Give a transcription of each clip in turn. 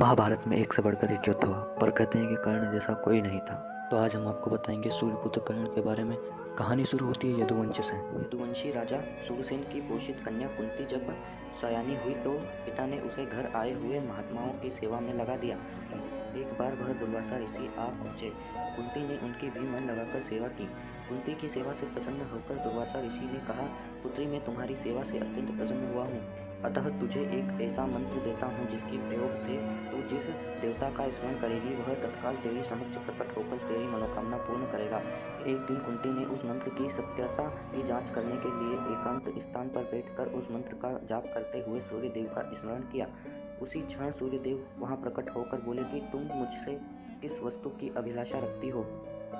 महाभारत में एक से बढ़कर एक युद्ध हुआ, पर कहते हैं कि कर्ण जैसा कोई नहीं था। तो आज हम आपको बताएंगे सूर्यपुत्र कर्ण के बारे में। कहानी शुरू होती है यदुवंश से। यदुवंशी राजा सूरसेन की पोषित कन्या कुंती जब सयानी हुई तो पिता ने उसे घर आए हुए महात्माओं की सेवा में लगा दिया। एक बार वह दुर्वासा ऋषि आ पहुँचे। कुंती ने उनकी भी मन लगाकर सेवा की। कुंती की सेवा से प्रसन्न होकर दुर्वासा ऋषि ने कहा, पुत्री, मैं तुम्हारी सेवा से अत्यंत प्रसन्न हुआ हूँ। अतः तुझे एक ऐसा मंत्र देता हूँ जिसके प्रयोग से तू जिस देवता का स्मरण करेगी वह तत्काल तेरी समक्ष प्रकट होकर तेरी मनोकामना पूर्ण करेगा। एक दिन कुंती ने उस मंत्र की सत्यता की जांच करने के लिए एकांत स्थान पर बैठकर उस मंत्र का जाप करते हुए सूर्यदेव का स्मरण किया। उसी क्षण सूर्यदेव वहां प्रकट होकर बोले कि तुम मुझसे किस वस्तु की अभिलाषा रखती हो?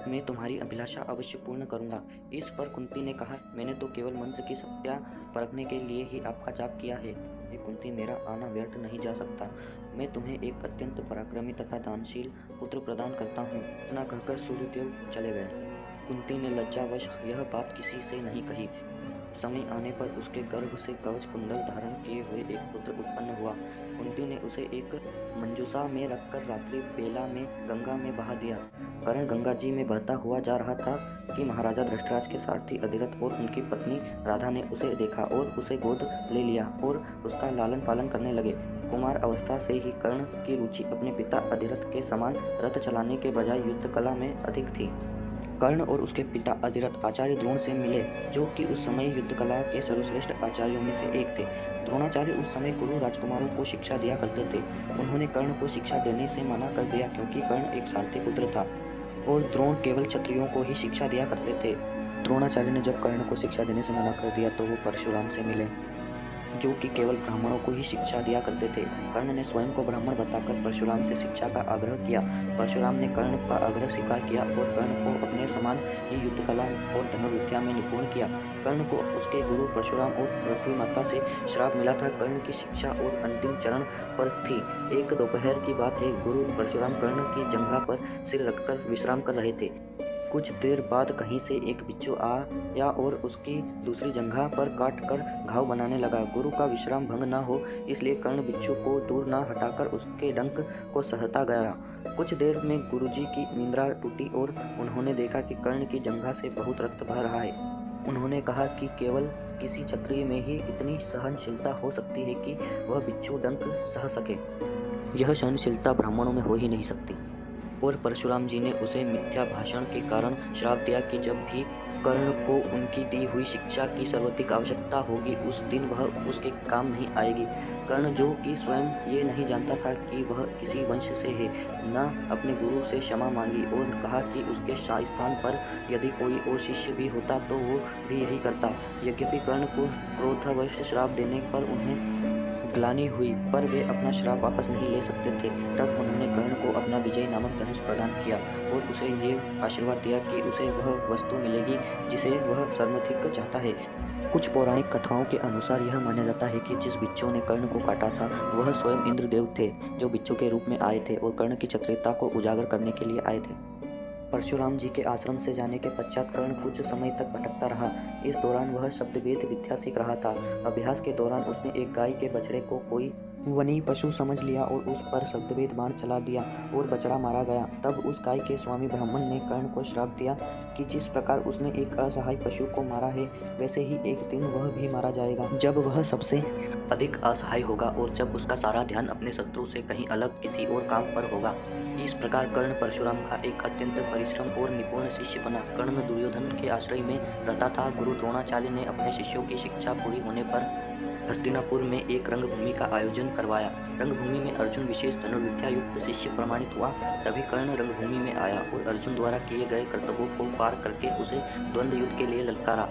मैं तुम्हारी अभिलाषा अवश्य पूर्ण करूंगा। इस पर कुंती ने कहा, मैंने तो केवल मंत्र की सत्या परखने के लिए ही आपका जाप किया है। हे कुंती, मेरा आना व्यर्थ नहीं जा सकता। मैं तुम्हें एक अत्यंत पराक्रमी तथा दानशील पुत्र प्रदान करता हूँ। इतना कहकर सूर्यदेव चले गए। कुंती ने लज्जावश यह बात किसी से नहीं कही। समय आने पर उसके गर्भ से कवच कुंडल धारण किए हुए एक पुत्र उत्पन्न हुआ। कुंती ने उसे एक मंजूषा में रखकर रात्रि बेला में गंगा में बहा दिया। कर्ण गंगा जी में बहता हुआ जा रहा था कि महाराजा धृतराज के सारथी अधिरथ और उनकी पत्नी राधा ने उसे देखा और उसे गोद ले लिया और उसका लालन पालन करने लगे। कुमार अवस्था से ही कर्ण की रुचि अपने पिता अधिरथ के समान रथ चलाने के बजाय युद्ध कला में अधिक थी। कर्ण और उसके पिता अधिरथ आचार्य द्रोण से मिले, जो कि उस समय युद्ध कला के सर्वश्रेष्ठ आचार्यों में से एक थे। द्रोणाचार्य उस समय कुरु राजकुमारों को शिक्षा दिया करते थे। उन्होंने कर्ण को शिक्षा देने से मना कर दिया क्योंकि कर्ण एक सारथी पुत्र था और द्रोण केवल क्षत्रियों को ही शिक्षा दिया करते थे। द्रोणाचार्य ने जब कर्ण को शिक्षा देने से मना कर दिया तो वो परशुराम से मिले, जो कि केवल ब्राह्मणों को ही शिक्षा दिया करते थे। कर्ण ने स्वयं को ब्राह्मण बताकर परशुराम से शिक्षा का आग्रह किया। परशुराम ने कर्ण का आग्रह स्वीकार किया और कर्ण को अपने समान ही युद्ध कला और धनुर्विद्या में निपुण किया। कर्ण को उसके गुरु परशुराम और पृथ्वी माता से श्राप मिला था। कर्ण की शिक्षा और अंतिम चरण पर थी। एक दोपहर की बात है, गुरु परशुराम कर्ण की जंघा पर सिर रखकर विश्राम कर रहे थे। कुछ देर बाद कहीं से एक बिच्छू आया और उसकी दूसरी जंघा पर काट कर घाव बनाने लगा। गुरु का विश्राम भंग न हो इसलिए कर्ण बिच्छू को दूर न हटाकर उसके डंक को सहता गया। कुछ देर में गुरुजी की निद्रा टूटी और उन्होंने देखा कि कर्ण की जंघा से बहुत रक्त बह रहा है। उन्होंने कहा कि केवल किसी क्षत्रिय में ही इतनी सहनशीलता हो सकती है कि वह बिच्छू डंक सह सके। यह सहनशीलता ब्राह्मणों में हो ही नहीं सकती। और परशुराम जी ने उसे मिथ्या भाषण के कारण श्राप दिया कि जब भी कर्ण को उनकी दी हुई शिक्षा की सर्वाधिक आवश्यकता होगी उस दिन वह उसके काम नहीं आएगी। कर्ण, जो कि स्वयं ये नहीं जानता था कि वह किसी वंश से है, न अपने गुरु से क्षमा मांगी और कहा कि उसके स्थान पर यदि कोई और शिष्य भी होता तो वो भी यही करता। यद्यपि कर्ण को क्रोधवश श्राप देने पर उन्हें ग्लानि हुई, पर वे अपना श्राप वापस नहीं ले सकते थे। तब उन्होंने कर्ण को अपना विजय नामक धनुष प्रदान किया और उसे ये आशीर्वाद दिया कि उसे वह वस्तु मिलेगी जिसे वह सर्वाधिक चाहता है। कुछ पौराणिक कथाओं के अनुसार यह माना जाता है कि जिस बिच्छू ने कर्ण को काटा था वह स्वयं इंद्रदेव थे, जो बिच्छू के रूप में आए थे और कर्ण की क्षत्रियता को उजागर करने के लिए आए थे। परशुराम जी के आश्रम से जाने के पश्चात कर्ण कुछ समय तक भटकता रहा। इस दौरान वह शब्दभेद विद्या सीख रहा था। अभ्यास के दौरान उसने एक गाय के बछड़े को कोई वनी पशु समझ लिया और उस पर शब्दभेद बाण चला दिया और बछड़ा मारा गया। तब उस गाय के स्वामी ब्राह्मण ने कर्ण को श्राप दिया कि जिस प्रकार उसने एक असहाय पशु को मारा है वैसे ही एक दिन वह भी मारा जाएगा, जब वह सबसे अधिक असहाय होगा और जब उसका सारा ध्यान अपने शत्रु से कहीं अलग किसी और काम पर होगा। इस प्रकार कर्ण परशुराम का एक अत्यंत परिश्रम और निपुण शिष्य बना। कर्ण दुर्योधन के आश्रय में रहता था। गुरु द्रोणाचार्य ने अपने शिष्यों की शिक्षा पूरी होने पर हस्तिनापुर में एक रंगभूमि का आयोजन करवाया। रंगभूमि में अर्जुन विशेष धनुर्विद्या युक्त शिष्य प्रमाणित हुआ। तभी कर्ण रंगभूमि में आया और अर्जुन द्वारा किए गए कर्तव्यों को पार करके उसे द्वंद्व युद्ध के लिए ललकारा।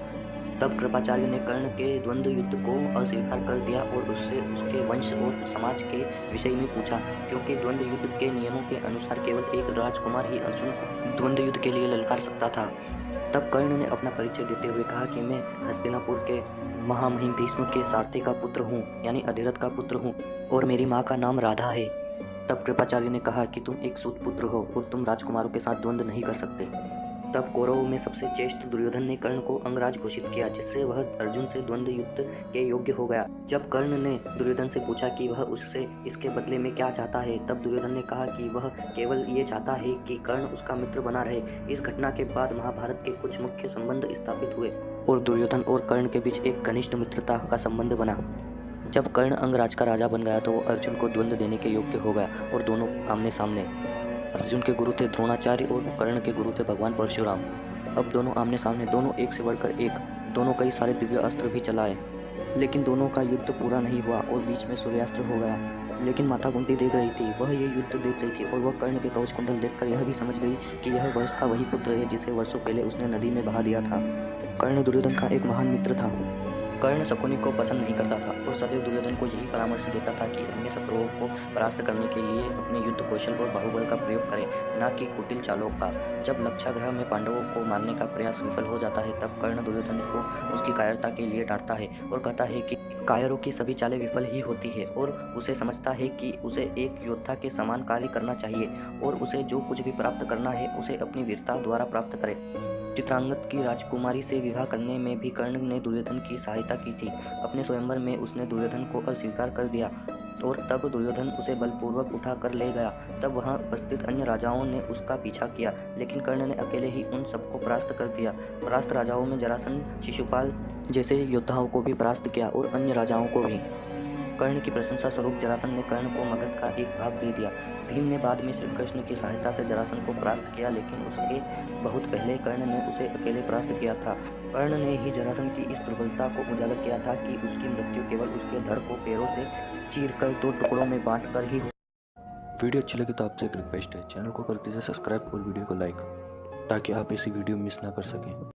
तब कृपाचार्य ने कर्ण के द्वंद्व युद्ध को अस्वीकार कर दिया और उससे उसके वंश और समाज के विषय में पूछा, क्योंकि द्वंद्व युद्ध के नियमों के अनुसार केवल एक राजकुमार ही अर्जुन को द्वंद्व युद्ध के लिए ललकार सकता था। तब कर्ण ने अपना परिचय देते हुए कहा कि मैं हस्तिनापुर के महामहिम भीष्म के सारथी का पुत्र हूँ, यानी अधिरथ का पुत्र हूँ, और मेरी माँ का नाम राधा है। तब कृपाचार्य ने कहा कि तुम एक सूत पुत्र हो और तुम राजकुमारों के साथ द्वंद्व नहीं कर सकते। तब कौरवों में सबसे ज्येष्ठ दुर्योधन ने कर्ण को अंगराज घोषित किया, जिससे वह अर्जुन से द्वंद्व युद्ध के योग्य हो गया। जब कर्ण ने दुर्योधन से पूछा कि वह उससे इसके बदले में क्या चाहता है, तब दुर्योधन ने कहा कि वह केवल ये चाहता है कि कर्ण उसका मित्र बना रहे। इस घटना के बाद महाभारत के कुछ मुख्य संबंध स्थापित हुए और दुर्योधन और कर्ण के बीच एक घनिष्ठ मित्रता का संबंध बना। जब कर्ण अंगराज का राजा बन गया तो वो अर्जुन को द्वंद्व देने के योग्य हो गया और दोनों आमने सामने। अर्जुन के गुरु थे द्रोणाचार्य और कर्ण के गुरु थे भगवान परशुराम। अब दोनों आमने सामने, दोनों एक से बढ़कर एक, दोनों कई सारे दिव्य अस्त्र भी चलाए, लेकिन दोनों का युद्ध पूरा नहीं हुआ और बीच में सूर्यास्त्र हो गया। लेकिन माता कुंती देख रही थी, वह ये युद्ध देख रही थी और वह कर्ण के कवच कुंडल देखकर यह भी समझ गई कि यह वंश का वही पुत्र है जिसे वर्षों पहले उसने नदी में बहा दिया था। कर्ण दुर्योधन का एक महान मित्र था। कर्ण शकुनी को पसंद नहीं करता था और सदैव दुर्योधन को यही परामर्श देता था कि अन्य शत्रुओं को परास्त करने के लिए अपने युद्ध कौशल और बाहुबल का प्रयोग करें, न कि कुटिल चालों का। जब लक्षागृह में पांडवों को मारने का प्रयास विफल हो जाता है, तब कर्ण दुर्योधन को उसकी कायरता के लिए डांटता है और कहता है कि कायरों की सभी चालें विफल ही होती है और उसे समझता है कि उसे एक योद्धा के समान कार्य करना चाहिए और उसे जो कुछ भी प्राप्त करना है उसे अपनी वीरता द्वारा प्राप्त करे। चित्रांगद की राजकुमारी से विवाह करने में भी कर्ण ने दुर्योधन की सहायता की थी। अपने स्वयंवर में उसने दुर्योधन को अस्वीकार कर दिया और तब दुर्योधन उसे बलपूर्वक उठा कर ले गया। तब वहाँ उपस्थित अन्य राजाओं ने उसका पीछा किया, लेकिन कर्ण ने अकेले ही उन सबको परास्त कर दिया। परास्त राजाओं में जरासंध, शिशुपाल जैसे योद्धाओं को भी परास्त किया और अन्य राजाओं को भी। कर्ण की प्रशंसा स्वरूप जरासंध ने कर्ण को मगध का एक भाग दे दिया। भीम ने बाद में श्री कृष्ण की सहायता से जरासंध को परास्त किया, लेकिन उसके बहुत पहले कर्ण ने उसे अकेले परास्त किया था। कर्ण ने ही जरासंध की इस दुर्बलता को उजागर किया था कि उसकी मृत्यु केवल उसके धड़ को पैरों से चीरकर 2 टुकड़ों में बांटकर ही हो। वीडियो अच्छी लगी तो आपसे एक रिक्वेस्ट है, चैनल को कर दीजिए सब्सक्राइब और वीडियो को लाइक, ताकि आप ऐसी वीडियो मिस ना कर सकें।